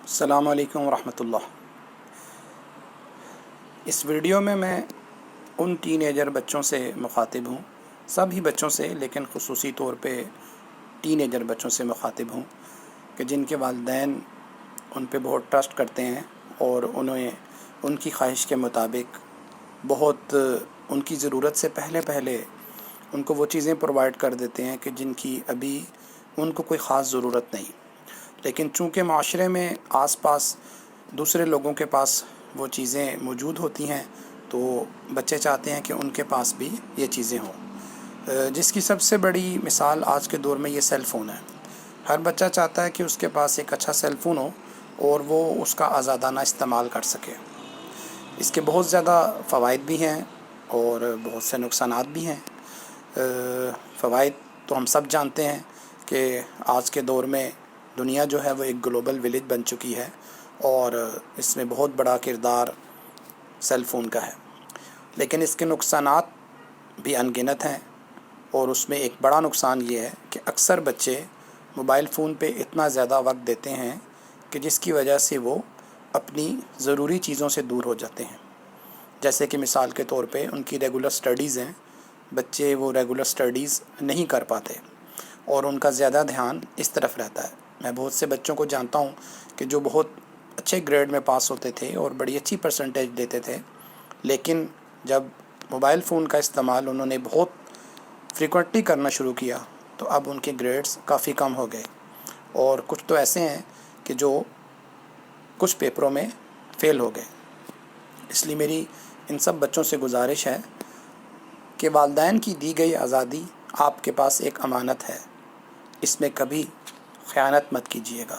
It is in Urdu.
السلام علیکم ورحمۃ اللہ۔ اس ویڈیو میں ان ٹین ایجر بچوں سے مخاطب ہوں، سب ہی بچوں سے، لیکن خصوصی طور پہ ٹین ایجر بچوں سے مخاطب ہوں کہ جن کے والدین ان پہ بہت ٹرسٹ کرتے ہیں اور انہیں ان کی خواہش کے مطابق بہت ان کی ضرورت سے پہلے ان کو وہ چیزیں پرووائڈ کر دیتے ہیں کہ جن کی ابھی ان کو کوئی خاص ضرورت نہیں، لیکن چونکہ معاشرے میں آس پاس دوسرے لوگوں کے پاس وہ چیزیں موجود ہوتی ہیں تو بچے چاہتے ہیں کہ ان کے پاس بھی یہ چیزیں ہوں، جس کی سب سے بڑی مثال آج کے دور میں یہ سیل فون ہے۔ ہر بچہ چاہتا ہے کہ اس کے پاس ایک اچھا سیل فون ہو اور وہ اس کا آزادانہ استعمال کر سکے۔ اس کے بہت زیادہ فوائد بھی ہیں اور بہت سے نقصانات بھی ہیں۔ فوائد تو ہم سب جانتے ہیں کہ آج کے دور میں دنیا جو ہے وہ ایک گلوبل ولیج بن چکی ہے اور اس میں بہت بڑا کردار سیل فون کا ہے، لیکن اس کے نقصانات بھی ان گنت ہیں، اور اس میں ایک بڑا نقصان یہ ہے کہ اکثر بچے موبائل فون پہ اتنا زیادہ وقت دیتے ہیں کہ جس کی وجہ سے وہ اپنی ضروری چیزوں سے دور ہو جاتے ہیں۔ جیسے کہ مثال کے طور پہ ان کی ریگولر سٹڈیز ہیں، بچے وہ ریگولر سٹڈیز نہیں کر پاتے اور ان کا زیادہ دھیان اس طرف رہتا ہے۔ میں بہت سے بچوں کو جانتا ہوں کہ جو بہت اچھے گریڈ میں پاس ہوتے تھے اور بڑی اچھی پرسنٹیج دیتے تھے، لیکن جب موبائل فون کا استعمال انہوں نے بہت فریکوینٹلی کرنا شروع کیا تو اب ان کے گریڈز کافی کم ہو گئے، اور کچھ تو ایسے ہیں کہ جو کچھ پیپروں میں فیل ہو گئے۔ اس لیے میری ان سب بچوں سے گزارش ہے کہ والدین کی دی گئی آزادی آپ کے پاس ایک امانت ہے، اس میں کبھی خیانت مت کیجیے گا۔